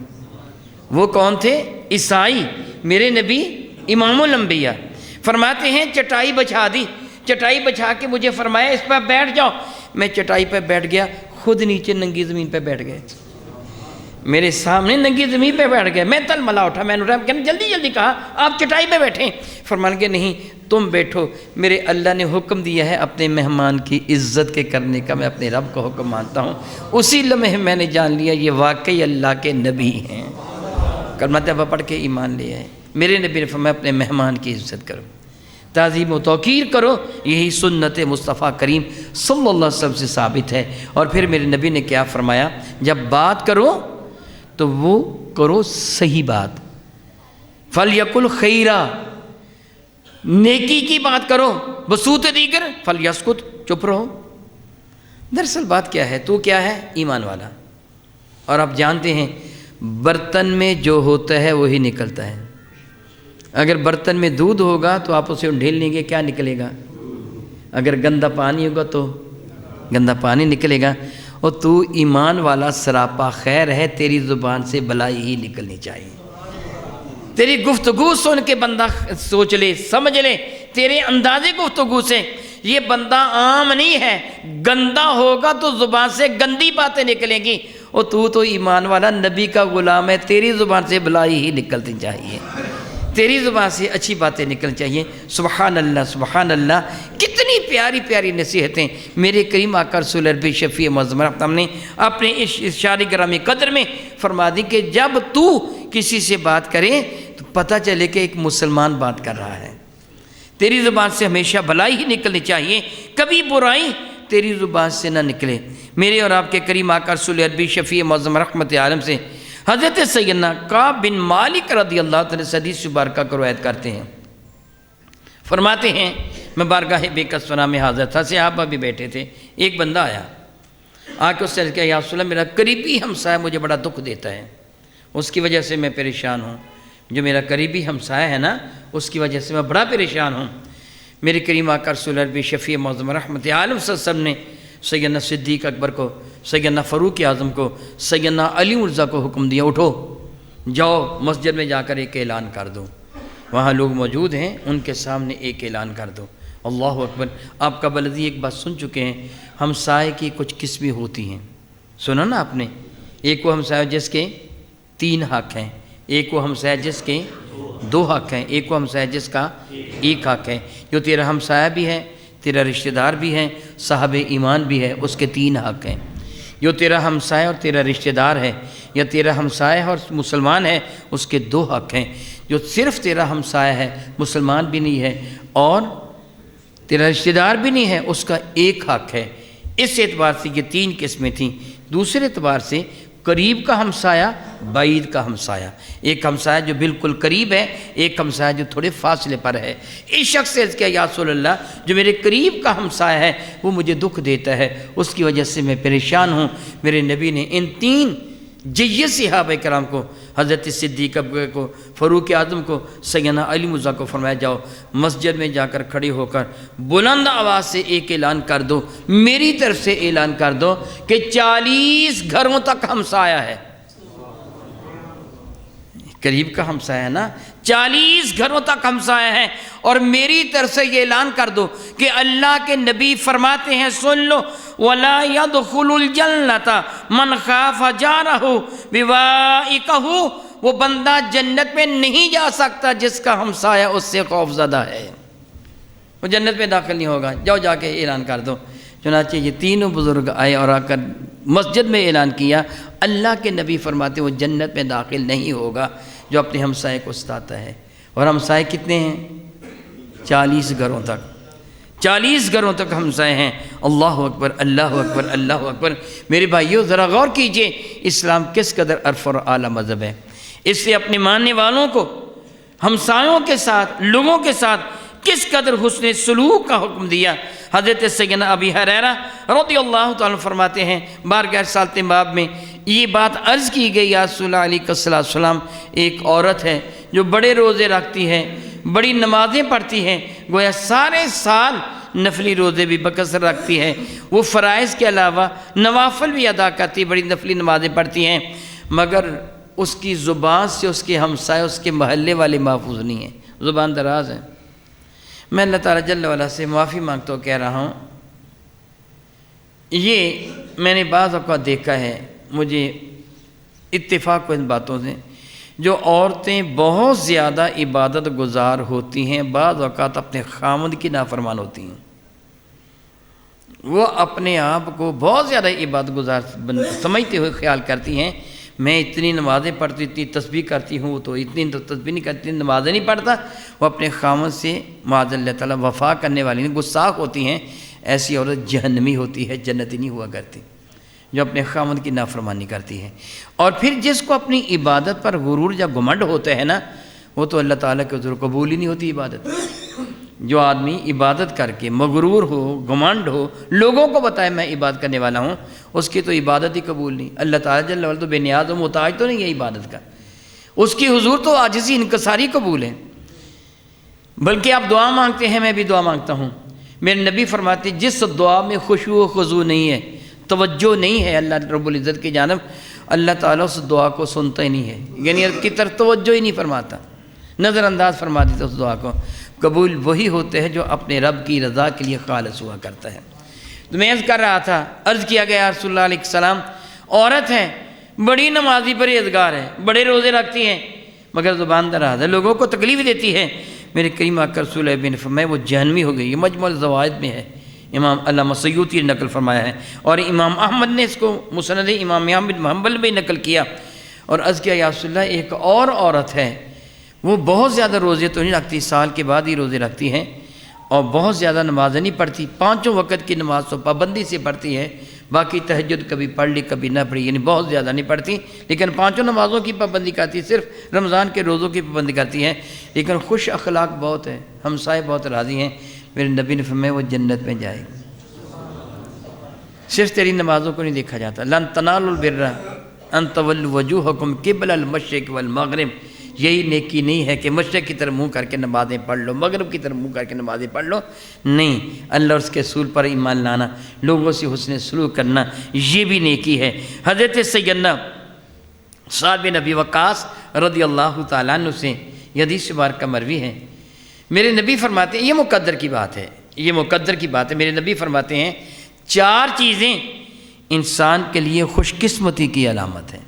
وہ کون تھے؟ عیسائی، میرے نبی امام الانبیاء۔ فرماتے ہیں چٹائی بچھا دی، چٹائی بچھا کے مجھے فرمایا اس پر بیٹھ جاؤ۔ میں چٹائی پہ بیٹھ گیا، خود نیچے ننگی زمین پہ بیٹھ گئے، میرے سامنے ننگی زمین پہ بیٹھ گئے۔ میں تل ملا اٹھا، میں نے جلدی جلدی کہا آپ چٹائی پہ بیٹھیں۔ فرمان کے نہیں تم بیٹھو، میرے اللہ نے حکم دیا ہے اپنے مہمان کی عزت کے کرنے کا، میں اپنے رب کو حکم مانتا ہوں۔ اسی لمحے میں نے جان لیا یہ واقعی اللہ کے نبی ہیں، کلمہ طیبہ پڑھ کے ایمان لیا ہے۔ میرے نبی نے فرمایا اپنے مہمان کی عزت کرو، تعظیم و توقیر کرو، یہی سنت مصطفیٰ کریم صلی اللہ علیہ وسلم سے ثابت ہے۔ اور پھر میرے نبی نے کیا فرمایا، جب بات کرو تو وہ کرو صحیح بات، فَلْيَقُلْ خَيْرًا، نیکی کی بات کرو، بسوط دیگر فَلْيَسْكُتْ، چپ رہو۔ دراصل بات کیا ہے، تو کیا ہے؟ ایمان والا۔ اور آپ جانتے ہیں برتن میں جو ہوتا ہے وہی نکلتا ہے۔ اگر برتن میں دودھ ہوگا تو آپ اسے ڈھیل لیں گے، کیا نکلے گا؟ اگر گندا پانی ہوگا تو گندا پانی نکلے گا۔ اور تو ایمان والا سراپا خیر ہے، تیری زبان سے بلائی ہی نکلنی چاہیے۔ تیری گفتگو سن کے بندہ سوچ لے، سمجھ لے، تیرے انداز گفتگو سے یہ بندہ عام نہیں ہے، گندا ہوگا تو زبان سے گندی باتیں نکلیں گی۔ اور تو ایمان والا نبی کا غلام ہے، تیری زبان سے بلائی ہی نکلنی چاہیے، تیری زبان سے اچھی باتیں نکلنی چاہیے۔ سبحان اللہ سبحان اللہ، کتنی پیاری پیاری نصیحتیں میرے کریم آقا رسول عربی شفیع معظم ہم نے اپنے اشعار گرامی قدر میں فرما دی کہ جب تو کسی سے بات کرے تو پتہ چلے کہ ایک مسلمان بات کر رہا ہے۔ تیری زبان سے ہمیشہ بھلائی ہی نکلنی چاہیے، کبھی برائی تیری زبان سے نہ نکلے۔ میرے اور آپ کے کریم آقا رسول عربی شفیع معظم رحمت عالم سے حضرت سیدنا کعب بن مالک رضی اللہ تعالیٰ حدیث مبارکہ کو روایت کرتے ہیں، فرماتے ہیں میں بارگاہ بے کسونا میں حاضر تھا، صحابہ بھی بیٹھے تھے، ایک بندہ آیا، آ کے اس سے کہا یا رسول اللہ میرا قریبی ہمسایہ مجھے بڑا دکھ دیتا ہے، اس کی وجہ سے میں پریشان ہوں، جو میرا قریبی ہمسایہ ہے نا اس کی وجہ سے میں بڑا پریشان ہوں۔ میرے کریم آقا رسول اللہ بھی شفیع معظم رحمت عالم صلی اللہ علیہ وسلم نے سیدنا صدیق اکبر کو، سیدنا فاروق اعظم کو، سیدنا علی مرزا کو حکم دیا اٹھو جاؤ مسجد میں جا کر ایک اعلان کر دو، وہاں لوگ موجود ہیں ان کے سامنے ایک اعلان کر دو۔ اللہ اکبر۔ آپ کا بلدی ایک بات سن چکے ہیں، ہمسائے کی کچھ قسمیں ہوتی ہیں، سنا نا آپ نے؟ ایک وہ ہمسایہ جس کے 3 حق ہیں، ایک وہ ہمسایہ جس کے 2 حق ہیں، ایک وہ ہمسایہ جس کا 1 حق ہے۔ جو تیرا ہمسایہ بھی ہے، تیرا رشتہ دار بھی ہے، صاحب ایمان بھی ہے، اس کے 3 حق ہیں۔ جو تیرا ہمسایہ اور تیرا رشتہ دار ہے یا تیرا ہمسایہ اور مسلمان ہے اس کے 2 حق ہیں۔ جو صرف تیرا ہمسایہ ہے، مسلمان بھی نہیں ہے اور تیرا رشتہ دار بھی نہیں ہے، اس کا 1 حق ہے۔ اس اعتبار سے یہ 3 قسمیں تھیں۔ دوسرے اعتبار سے قریب کا ہمسایہ، بعید کا ہمسایہ، ایک ہمسایہ جو بالکل قریب ہے، ایک ہمسایہ جو تھوڑے فاصلے پر ہے۔ اس شخص سے عرض کیا یا رسول اللہ جو میرے قریب کا ہمسایہ ہے وہ مجھے دکھ دیتا ہے، اس کی وجہ سے میں پریشان ہوں۔ میرے نبی نے ان 3 جید صحابہ کرام کو، حضرت صدیق اکبر کو، فاروق اعظم کو، سیدنا علی مرزا کو فرمایا جاؤ مسجد میں جا کر کھڑے ہو کر بلند آواز سے ایک اعلان کر دو، میری طرف سے اعلان کر دو کہ 40 گھروں تک ہمسایہ ہے۔ قریب کا ہمسایہ ہے نا، 40 گھروں تک ہمسایہ ہے، اور میری طرف سے یہ اعلان کر دو کہ اللہ کے نبی فرماتے ہیں سن لو وَلَا يَدْخُلُ الْجَنَّةَ مَنْ خَافَ جَارَهُ بِوَائِقَهُ، وہ بندہ جنت میں نہیں جا سکتا جس کا ہمسایہ اس سے خوف زدہ ہے، وہ جنت میں داخل نہیں ہوگا۔ جاؤ جا کے اعلان کر دو۔ چنانچہ یہ تینوں بزرگ آئے اور آ کر مسجد میں اعلان کیا، اللہ کے نبی فرماتے وہ جنت میں داخل نہیں ہوگا جو اپنے ہمسائے کو ستاتا ہے۔ اور ہمسائے کتنے ہیں؟ 40 گھروں تک، 40 گھروں تک ہمسائے ہیں۔ اللہ اکبر، اللہ اکبر، اللہ اکبر۔ میرے بھائیوں ذرا غور کیجئے اسلام کس قدر عرف اور اعلیٰ مذہب ہے۔ اس سے اپنے ماننے والوں کو ہمسایوں کے ساتھ، لوگوں کے ساتھ کس قدر حسن سلوک کا حکم دیا۔ حضرت سیدنا ابی ہریرہ رضی اللہ تعالیٰ فرماتے ہیں بارگاہ رسالت باب میں یہ بات عرض کی گئی یا رسول اللہ علیہ السلام، ایک عورت ہے جو بڑے روزے رکھتی ہے، بڑی نمازیں پڑھتی ہے، گویا سارے سال نفلی روزے بھی بکثرت رکھتی ہے، وہ فرائض کے علاوہ نوافل بھی ادا کرتی، بڑی نفلی نمازیں پڑھتی ہیں، مگر اس کی زبان سے اس کے ہمسائے، اس کے محلے والے محفوظ نہیں ہیں، زبان دراز ہے۔ میں اللہ تعالیٰ جل وعلا سے معافی مانگتا ہوں، کہہ رہا ہوں یہ میں نے بعض اوقات دیکھا ہے، مجھے اتفاق کو ان باتوں سے، جو عورتیں بہت زیادہ عبادت گزار ہوتی ہیں بعض اوقات اپنے خامند کی نافرمان ہوتی ہیں، وہ اپنے آپ کو بہت زیادہ عبادت گزار سمجھتے ہوئے خیال کرتی ہیں میں اتنی نمازیں پڑھتی، اتنی تسبیح کرتی ہوں، تو اتنی تسبیح نہیں کرتی، نمازیں نہیں پڑھتا، وہ اپنے خامند سے معاذ اللہ تعالیٰ وفا کرنے والی نہیں، گستاخ ہوتی ہیں۔ ایسی عورت جہنمی ہوتی ہے، جنتی نہیں ہوا کرتی، جو اپنے خامند کی نافرمانی کرتی ہے۔ اور پھر جس کو اپنی عبادت پر غرور یا گھمنڈ ہوتا ہے نا، وہ تو اللہ تعالیٰ کے حضور قبول ہی نہیں ہوتی عبادت۔ جو آدمی عبادت کر کے مغرور ہو، گھمنڈ ہو، لوگوں کو بتائے میں عبادت کرنے والا ہوں، اس کی تو عبادت ہی قبول نہیں۔ اللہ تعالیٰ جل وعلا تو بے نیاز و محتاج تو نہیں ہے عبادت کا، اس کی حضور تو عاجزی انکساری قبول ہے۔ بلکہ آپ دعا مانگتے ہیں، میں بھی دعا مانگتا ہوں، میرے نبی فرماتے ہیں جس دعا میں خشوع و خضوع نہیں ہے، توجہ نہیں ہے اللہ رب العزت کی جانب، اللہ تعالیٰ اس دعا کو سنتا ہی نہیں ہے، یعنی کی طرف توجہ ہی نہیں فرماتا، نظر انداز فرما دیتا اس دعا کو۔ قبول وہی ہوتے ہیں جو اپنے رب کی رضا کے لیے خالص ہوا کرتا ہے۔ تو میں عرض کر رہا تھا، عرض کیا گیا رسول اللہ علیہ السلام عورت ہے، بڑی نمازی پرہیزگار ہے، بڑے روزے رکھتی ہیں، مگر زبان دراز ہے، لوگوں کو تکلیف دیتی ہے۔ میرے کریم آقا رسول اللہ نے فرمایا وہ جہنمی ہو گئی۔ یہ مجموع الزوائد میں ہے، امام علامہ سیوطی نے نقل فرمایا ہے، اور امام احمد نے اس کو مسند امام احمد بن حنبل میں نقل کیا۔ اور عرض کیا یا رسول اللہ ایک اور عورت ہے، وہ بہت زیادہ روزے تو نہیں رکھتی، سال کے بعد ہی روزے رکھتی ہیں، اور بہت زیادہ نمازیں نہیں پڑھتی، 5 وقت کی نماز تو پابندی سے پڑھتی ہے، باقی تہجد کبھی پڑھ لی کبھی نہ پڑھی، یعنی بہت زیادہ نہیں پڑھتی، لیکن 5 نمازوں کی پابندی کرتی ہے، صرف رمضان کے روزوں کی پابندی کرتی ہے، لیکن خوش اخلاق بہت ہے، ہمسائے بہت راضی ہیں۔ میرے نبی نے فرمایا وہ جنت میں جائے گی۔ صرف تیری نمازوں کو نہیں دیکھا جاتا. لن تنالوا البر ان تولوا وجوہکم قبل المشرق والمغرب. یہی نیکی نہیں ہے کہ مشرق کی طرف منہ کر کے نمازیں پڑھ لو، مغرب کی طرف منہ کر کے نمازیں پڑھ لو. نہیں، اللہ اور اس کے رسول پر ایمان لانا، لوگوں سے حسن سلوک کرنا، یہ بھی نیکی ہے. حضرت سیدنا سعد بن ابی وقاص رضی اللہ تعالیٰ عنہ سے یہ حدیث مبارکہ مروی ہے. میرے نبی فرماتے ہیں، یہ مقدر کی بات ہے، یہ مقدر کی بات ہے. میرے نبی فرماتے ہیں 4 چیزیں انسان کے لیے خوش قسمتی کی علامت ہیں.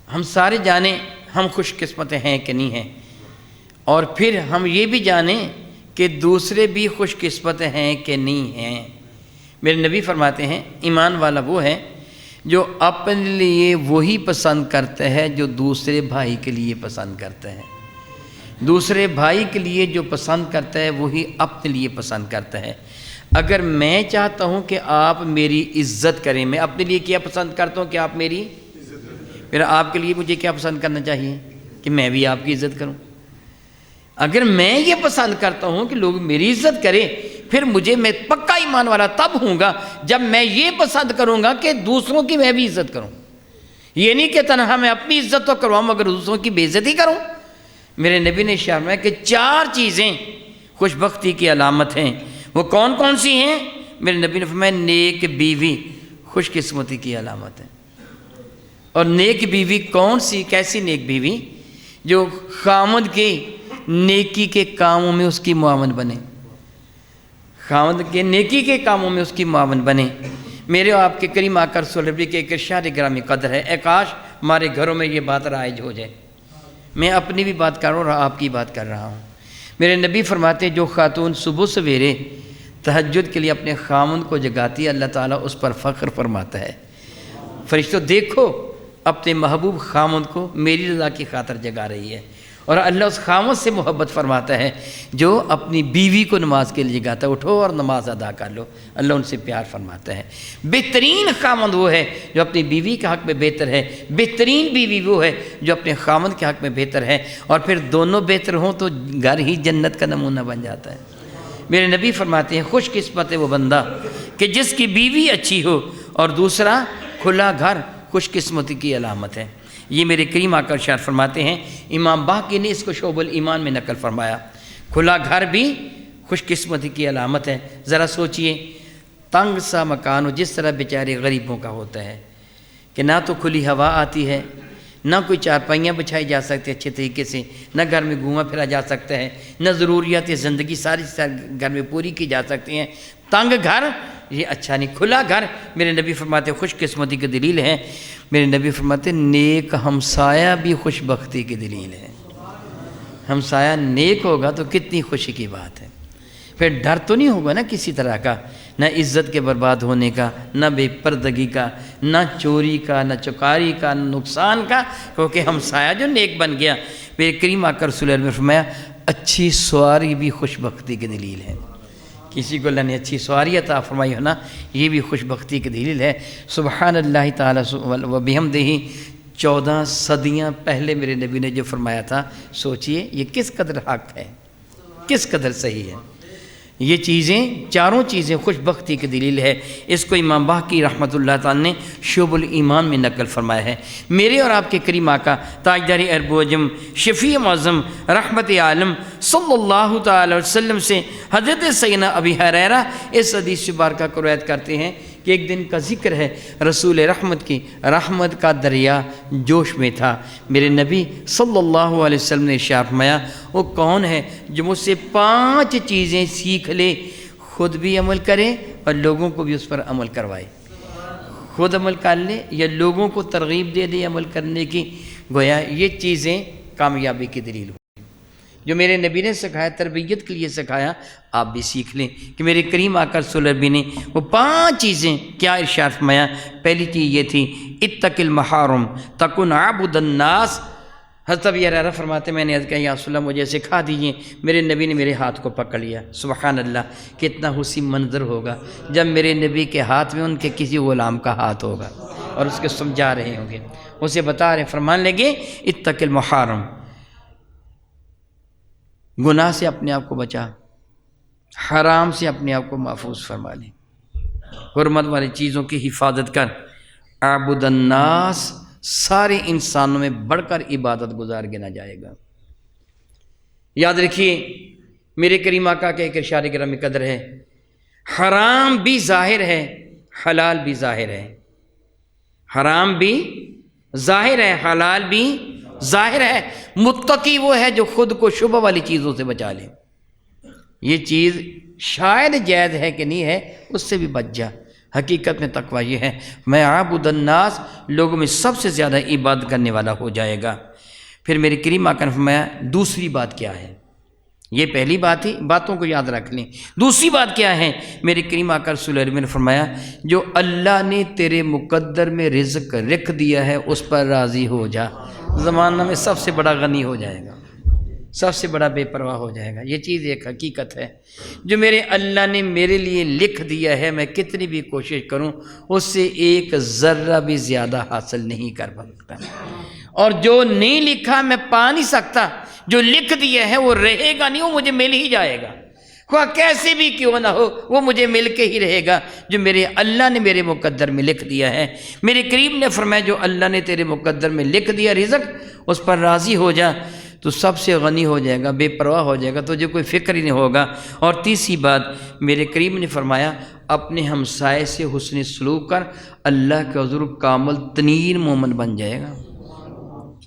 ہم سارے جانیں ہم خوش قسمت ہیں کہ نہیں ہیں، اور پھر ہم یہ بھی جانیں کہ دوسرے بھی خوش قسمت ہیں کہ نہیں ہیں. میرے نبی فرماتے ہیں ایمان والا وہ ہے جو اپنے لیے وہی پسند کرتا ہے جو دوسرے بھائی کے لیے پسند کرتا ہے. دوسرے بھائی کے لیے جو پسند کرتا ہے وہی اپنے لیے پسند کرتا ہے. اگر میں چاہتا ہوں کہ آپ میری عزت کریں، میں اپنے لیے کیا پسند کرتا ہوں کہ آپ میری، پھر آپ کے لیے مجھے کیا پسند کرنا چاہیے کہ میں بھی آپ کی عزت کروں. اگر میں یہ پسند کرتا ہوں کہ لوگ میری عزت کریں، پھر میں پکا ایمان والا تب ہوں گا جب میں یہ پسند کروں گا کہ دوسروں کی میں بھی عزت کروں. یہ نہیں کہ تنہا میں اپنی عزت تو کرواؤں مگر دوسروں کی بے عزتی کروں. میرے نبی نے فرمایا کہ 4 چیزیں خوش بختی کی علامت ہیں. وہ کون کون سی ہیں؟ میرے نبی نے فرمایا نیک بیوی خوش قسمتی کی علامت ہے. اور نیک بیوی کون سی، کیسی نیک بیوی؟ جو خاوند کے نیکی کے کاموں میں اس کی معاون بنے، خاوند کے نیکی کے کاموں میں اس کی معاون بنے. میرے آپ کے کریم آقا رسول اللہ کے ایک ارشاد گرامی قدر ہے، اے کاش ہمارے گھروں میں یہ بات رائج ہو جائے. میں اپنی بھی بات کر رہا ہوں اور آپ کی بات کر رہا ہوں. میرے نبی فرماتے ہیں جو خاتون صبح سویرے تہجد کے لیے اپنے خاوند کو جگاتی ہے، اللہ تعالیٰ اس پر فخر فرماتا ہے. فرشتوں دیکھو اپنے محبوب خاوند کو میری رضا کی خاطر جگا رہی ہے. اور اللہ اس خاوند سے محبت فرماتا ہے جو اپنی بیوی کو نماز کے لیے جگاتا ہے، اٹھو اور نماز ادا کر لو. اللہ ان سے پیار فرماتا ہے. بہترین خاوند وہ ہے جو اپنی بیوی کے حق میں بہتر ہے، بہترین بیوی وہ ہے جو اپنے خاوند کے حق میں بہتر ہے. اور پھر دونوں بہتر ہوں تو گھر ہی جنت کا نمونہ بن جاتا ہے. میرے نبی فرماتے ہیں خوش قسمت ہے وہ بندہ کہ جس کی بیوی اچھی ہو اور دوسرا کھلا گھر خوش قسمتی کی علامت ہے. یہ میرے کریم آقا ارشاد فرماتے ہیں، امام باقی نے اس کو شعب الایمان میں نقل فرمایا، کھلا گھر بھی خوش قسمتی کی علامت ہے. ذرا سوچئے تنگ سا مکان ہو جس طرح بیچارے غریبوں کا ہوتا ہے کہ نہ تو کھلی ہوا آتی ہے، نہ کوئی چارپائیاں بچھائی جا سکتی اچھے طریقے سے، نہ گھر میں گھوما پھرا جا سکتا ہے، نہ ضروریات زندگی ساری گھر میں پوری کی جا سکتی ہیں. تنگ گھر یہ اچھا نہیں. کھلا گھر میرے نبی فرماتے خوش قسمتی کی دلیل ہے. میرے نبی فرماتے نیک ہمسایہ بھی خوش بختی کی دلیل ہے. ہمسایہ نیک ہوگا تو کتنی خوشی کی بات ہے. پھر ڈر تو نہیں ہوگا نا کسی طرح کا، نہ عزت کے برباد ہونے کا، نہ بے پردگی کا، نہ چوری کا، نہ چکاری کا، نہ نقصان کا، کیونکہ ہمسایہ جو نیک بن گیا. میرے کریم آقا رسول اللہ نے فرمایا اچھی سواری بھی خوش بختی کی دلیل ہے. کسی کو اللہ نے اچھی سواری عطا فرمائی ہونا یہ بھی خوش بختی کی دلیل ہے. سبحان اللہ تعالیٰ و بحمدہ 14 صدیاں پہلے میرے نبی نے جو فرمایا تھا، سوچئے یہ کس قدر حق ہے، کس قدر صحیح ہے. یہ چیزیں 4 چیزیں خوش بختی کی دلیل ہے. اس کو امام باقی رحمۃ اللہ تعالیٰ نے شعب الایمان میں نقل فرمایا ہے. میرے اور آپ کے کریم آقا تاجدار عرب و عجم شفیع معظم رحمت عالم صلی اللہ تعالی وسلم سے حضرت سیدنا ابی ہریرہ اس حدیث مبارکہ کو روایت کرتے ہیں کہ ایک دن کا ذکر ہے رسول رحمت کی رحمت کا دریا جوش میں تھا. میرے نبی صلی اللہ علیہ وسلم نے ارشاد فرمایا وہ کون ہے جو مجھ سے 5 چیزیں سیکھ لے، خود بھی عمل کرے اور لوگوں کو بھی اس پر عمل کروائے. خود عمل کر لے یا لوگوں کو ترغیب دے دے عمل کرنے کی. گویا یہ چیزیں کامیابی کی دلیل ہو جو میرے نبی نے سکھایا، تربیت کے لیے سکھایا، آپ بھی سیکھ لیں کہ میرے کریم آقا رسول اللہ نے وہ 5 چیزیں کیا ارشاد فرمایا. پہلی چیز یہ تھی اتق المحارم تکن عبد الناس. حضرت ابی ہریرہ فرماتے میں نے عرض کیا یا رسول اللہ مجھے سکھا دیجئے. میرے نبی نے میرے ہاتھ کو پکڑ لیا. سبحان اللہ کتنا حسین منظر ہوگا جب میرے نبی کے ہاتھ میں ان کے کسی غلام کا ہاتھ ہوگا اور اس کے سمجھا رہے ہوں گے، اسے بتا رہے فرمان لگے اتق المحارم، گناہ سے اپنے آپ کو بچا، حرام سے اپنے آپ کو محفوظ فرما لیں. حرمت والی چیزوں کی حفاظت کر، اعبد الناس، سارے انسانوں میں بڑھ کر عبادت گزار گنا جائے گا۔ یاد رکھیے میرے کریم آقا کے ایک ارشاد گرامی قدر ہے، حرام بھی ظاہر ہے حلال بھی ظاہر ہے، حرام بھی ظاہر ہے حلال بھی ظاہر ہے، متقی وہ ہے جو خود کو شبہ والی چیزوں سے بچا لے۔ یہ چیز شاید جائز ہے کہ نہیں ہے، اس سے بھی بچ جا۔ حقیقت میں تقویٰ یہ ہے میں عابد الناس، لوگوں میں سب سے زیادہ عبادت کرنے والا ہو جائے گا۔ پھر میرے کریم آقا نے فرمایا دوسری بات کیا ہے؟ یہ پہلی بات ہی، باتوں کو یاد رکھ لیں۔ دوسری بات کیا ہے؟ میرے کریم آقا رسول اللہ نے فرمایا جو اللہ نے تیرے مقدر میں رزق رکھ دیا ہے اس پر راضی ہو جا۔ زمانہ میں سب سے بڑا غنی ہو جائے گا، سب سے بڑا بے پرواہ ہو جائے گا۔ یہ چیز ایک حقیقت ہے، جو میرے اللہ نے میرے لیے لکھ دیا ہے، میں کتنی بھی کوشش کروں اس سے ایک ذرہ بھی زیادہ حاصل نہیں کر سکتا، اور جو نہیں لکھا میں پا نہیں سکتا، جو لکھ دیا ہے وہ رہے گا نہیں، وہ مجھے مل ہی جائے گا، خواہ کیسے بھی کیوں نہ ہو وہ مجھے مل کے ہی رہے گا، جو میرے اللہ نے میرے مقدر میں لکھ دیا ہے۔ میرے کریم نے فرمایا جو اللہ نے تیرے مقدر میں لکھ دیا رزق، اس پر راضی ہو جا، تو سب سے غنی ہو جائے گا، بے پرواہ ہو جائے گا، تجھے کوئی فکر ہی نہیں ہوگا۔ اور تیسری بات میرے کریم نے فرمایا اپنے ہمسائے سے حسن سلوک کر، اللہ کے حضور کامل ترین مومن بن جائے گا۔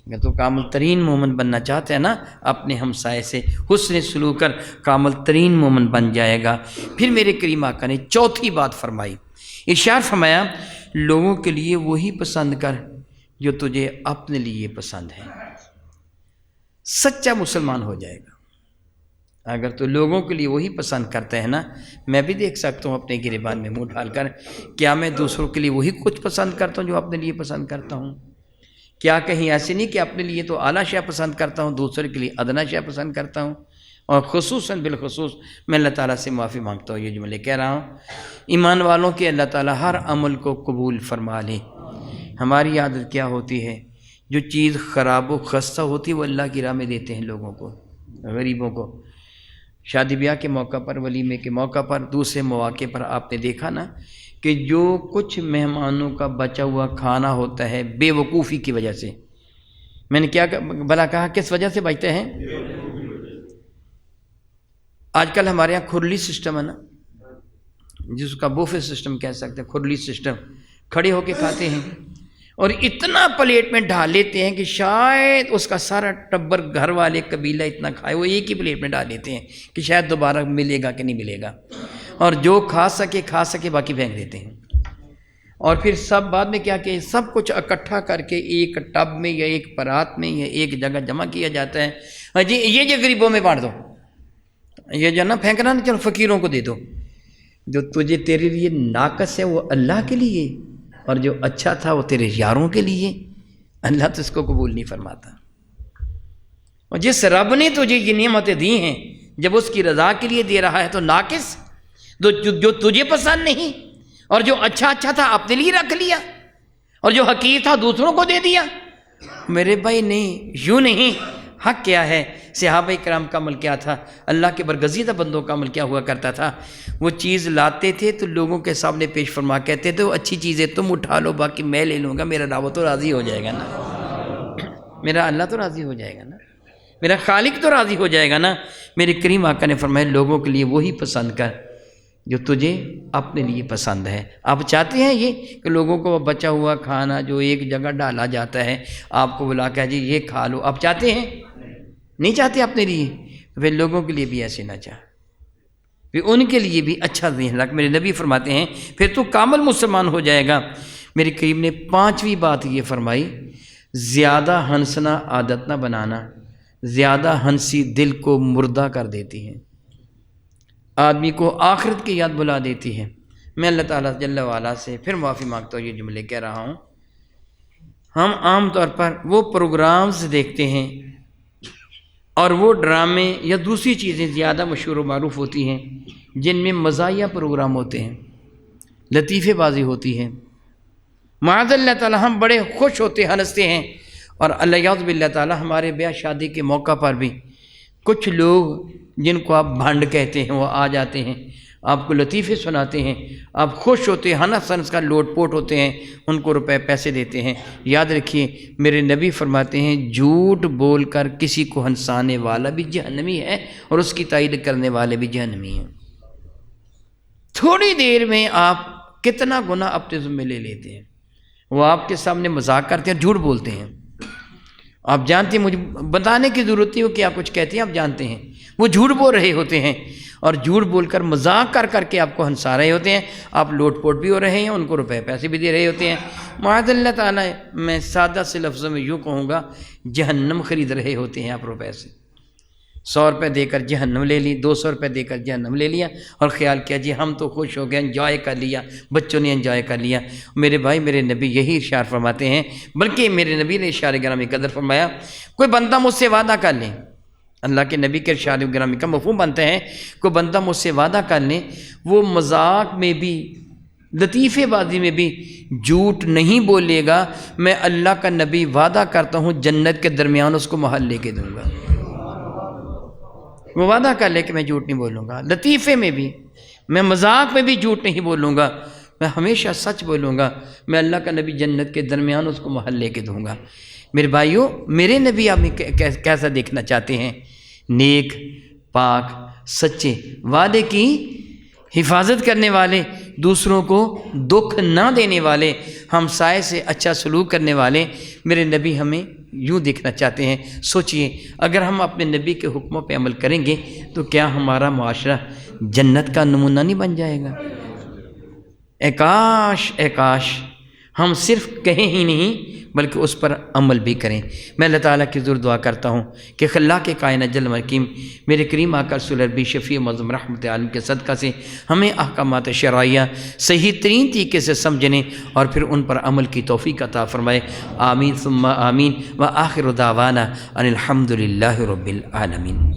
اگر تو کامل ترین مومن بننا چاہتے ہیں نا، اپنے ہمسائے سے حسن سلوک کر کامل ترین مومن بن جائے گا۔ پھر میرے کریم آقا نے چوتھی بات فرمائی، ارشاد فرمایا لوگوں کے لیے وہی پسند کر جو تجھے اپنے لیے پسند ہے۔ سچا مسلمان ہو جائے گا اگر تو لوگوں کے لیے وہی پسند کرتے ہیں نا۔ میں بھی دیکھ سکتا ہوں اپنے گریبان میں منہ ڈال کر، کیا میں دوسروں کے لیے وہی کچھ پسند کرتا ہوں جو اپنے لیے پسند کرتا ہوں؟ کیا کہیں ایسے نہیں کہ اپنے لیے تو اعلیٰ شے پسند کرتا ہوں، دوسرے کے لیے ادنا شے پسند کرتا ہوں؟ اور خصوصاً بالخصوص میں اللہ تعالیٰ سے معافی مانگتا ہوں، یہ جملے کہہ رہا ہوں ایمان والوں کے اللہ تعالیٰ ہر عمل کو قبول فرما لے۔ ہماری عادت کیا ہوتی ہے؟ جو چیز خراب و خستہ ہوتی ہے وہ اللہ کی راہ میں دیتے ہیں لوگوں کو، غریبوں کو۔ شادی بیاہ کے موقع پر، ولیمے کے موقع پر، دوسرے مواقع پر آپ نے دیکھا نا کہ جو کچھ مہمانوں کا بچا ہوا کھانا ہوتا ہے بے وقوفی کی وجہ سے، میں نے کیا بھلا کہا کس وجہ سے بچتے ہیں؟ آج کل ہمارے یہاں کھرلی سسٹم ہے نا، جس کا بوفے سسٹم کہہ سکتے ہیں، کھرلی سسٹم، کھڑے ہو کے کھاتے ہیں اور اتنا پلیٹ میں ڈال لیتے ہیں کہ شاید اس کا سارا ٹبر گھر والے قبیلہ اتنا کھائے، وہ ایک ہی پلیٹ میں ڈال لیتے ہیں کہ شاید دوبارہ ملے گا کہ نہیں ملے گا، اور جو کھا سکے باقی پھینک دیتے ہیں۔ اور پھر سب بعد میں کیا کہ سب کچھ اکٹھا کر کے ایک ٹب میں یا ایک پرات میں یا ایک جگہ جمع کیا جاتا ہے، جی یہ جو غریبوں میں بانٹ دو، یہ جو نا پھینکنا نہیں، چلو فقیروں کو دے دو۔ جو تجھے تیرے لیے ناقص ہے وہ اللہ کے لیے، اور جو اچھا تھا وہ تیرے یاروں کے لیے، اللہ تو اس کو قبول نہیں فرماتا۔ اور جس رب نے تجھے یہ نعمتیں دی ہیں جب اس کی رضا کے لیے دے رہا ہے تو ناقص، جو تجھے پسند نہیں اور جو اچھا تھا اپنے لیے رکھ لیا، اور جو حقیر تھا دوسروں کو دے دیا۔ میرے بھائی نہیں، یوں نہیں۔ حق کیا ہے؟ صحابہ کرام کا عمل کیا تھا؟ اللہ کے برگزیدہ بندوں کا عمل کیا ہوا کرتا تھا؟ وہ چیز لاتے تھے تو لوگوں کے سامنے پیش فرما کہتے تھے وہ اچھی چیزیں تم اٹھا لو، باقی میں لے لوں گا، میرا رب تو راضی ہو جائے گا نا، میرا اللہ تو راضی ہو جائے گا نا، میرا خالق تو راضی ہو جائے گا نا۔ میرے کریم آقا نے فرمایا لوگوں کے لیے وہی پسند کر جو تجھے اپنے لیے پسند ہے۔ آپ چاہتے ہیں یہ کہ لوگوں کو بچا ہوا کھانا جو ایک جگہ ڈالا جاتا ہے آپ کو بلا کے جی یہ کھا لو، آپ چاہتے ہیں؟ نہیں چاہتے اپنے لیے، پھر لوگوں کے لیے بھی ایسے نہ چاہ، پھر ان کے لیے بھی اچھا ذہن رکھ۔ میرے نبی فرماتے ہیں پھر تو کامل مسلمان ہو جائے گا۔ میرے کریم نے پانچویں بات یہ فرمائی، زیادہ ہنسنا عادت نہ بنانا، زیادہ ہنسی دل کو مردہ کر دیتی ہے، آدمی کو آخرت کی یاد بلا دیتی ہے۔ میں اللہ تعالیٰ جل وعلا سے پھر معافی مانگتا ہوں، یہ جملے کہہ رہا ہوں۔ ہم عام طور پر وہ پروگرامز دیکھتے ہیں اور وہ ڈرامے یا دوسری چیزیں زیادہ مشہور و معروف ہوتی ہیں جن میں مزاحیہ پروگرام ہوتے ہیں، لطیفے بازی ہوتی ہے۔ معاذ اللہ تعالیٰ ہم بڑے خوش ہوتے ہنستے ہیں، اور اللہ یعوذ باللہ تعالیٰ ہمارے بیاہ شادی کے موقع پر بھی کچھ لوگ جن کو آپ بھنڈ کہتے ہیں وہ آ جاتے ہیں، آپ کو لطیفے سناتے ہیں، آپ خوش ہوتے ہیں، ہنس ہنس کا لوٹ پوٹ ہوتے ہیں، ان کو روپے پیسے دیتے ہیں۔ یاد رکھیے میرے نبی فرماتے ہیں جھوٹ بول کر کسی کو ہنسانے والا بھی جہنمی ہے اور اس کی تائید کرنے والے بھی جہنمی ہیں۔ تھوڑی دیر میں آپ کتنا گناہ اپنے ذمہ لے لیتے ہیں۔ وہ آپ کے سامنے مذاق کرتے ہیں، جھوٹ بولتے ہیں، آپ جانتے ہیں، مجھے بتانے کی ضرورت نہیں ہو کہ آپ کچھ کہتے ہیں، آپ جانتے ہیں وہ جھوٹ بول رہے ہوتے ہیں، اور جھوٹ بول کر مذاق کر کر کے آپ کو ہنسا رہے ہوتے ہیں، آپ لوٹ پوٹ بھی ہو رہے ہیں، ان کو روپے پیسے بھی دے رہے ہوتے ہیں۔ معاذ اللہ تعالیٰ میں سادہ سے لفظوں میں یوں کہوں گا، جہنم خرید رہے ہوتے ہیں آپ روپے سے۔ 100 روپے دے کر جہنم لے لی، 200 روپے دے کر جہنم لے لیا، اور خیال کیا جی ہم تو خوش ہو گئے، انجوائے کر لیا، بچوں نے انجوائے کر لیا۔ میرے بھائی میرے نبی یہی ارشاد فرماتے ہیں، بلکہ میرے نبی نے ارشاد گرامی قدر فرمایا، کوئی بندہ مجھ سے وعدہ کر لے، اللہ کے نبی کے ارشاد گرامی کا مفہوم بنتا ہے، کوئی بندہ مجھ سے وعدہ کر لے، وہ مذاق میں بھی لطیفے بازی میں بھی جھوٹ نہیں بولے گا، میں اللہ کا نبی وعدہ کرتا ہوں جنت کے درمیان اس کو محل لے کے دوں گا۔ وہ وعدہ کر لے کہ میں جھوٹ نہیں بولوں گا، لطیفے میں بھی، میں مذاق میں بھی جھوٹ نہیں بولوں گا، میں ہمیشہ سچ بولوں گا، میں اللہ کا نبی جنت کے درمیان اس کو محل لے کے دوں گا۔ میرے بھائیوں میرے نبی آپ کیسا دیکھنا چاہتے ہیں؟ نیک، پاک، سچے، وعدے کی حفاظت کرنے والے، دوسروں کو دکھ نہ دینے والے، ہمسائے سے اچھا سلوک کرنے والے میرے نبی ہمیں یوں دیکھنا چاہتے ہیں۔ سوچئے اگر ہم اپنے نبی کے حکموں پہ عمل کریں گے تو کیا ہمارا معاشرہ جنت کا نمونہ نہیں بن جائے گا؟ اے کاش ہم صرف کہیں ہی نہیں بلکہ اس پر عمل بھی کریں۔ میں اللہ تعالیٰ کی ضرور دعا کرتا ہوں کہ خلاق کائنات جل حکیم میرے کریم آقا رسول عربی شفیع معظم رحمت عالم کے صدقہ سے ہمیں احکامات شرعیہ صحیح ترین طریقے سے سمجھنے اور پھر ان پر عمل کی توفیق عطا فرمائے۔ آمین ثم آمین، وآخر دعوانا ان الحمد للہ رب العالمین۔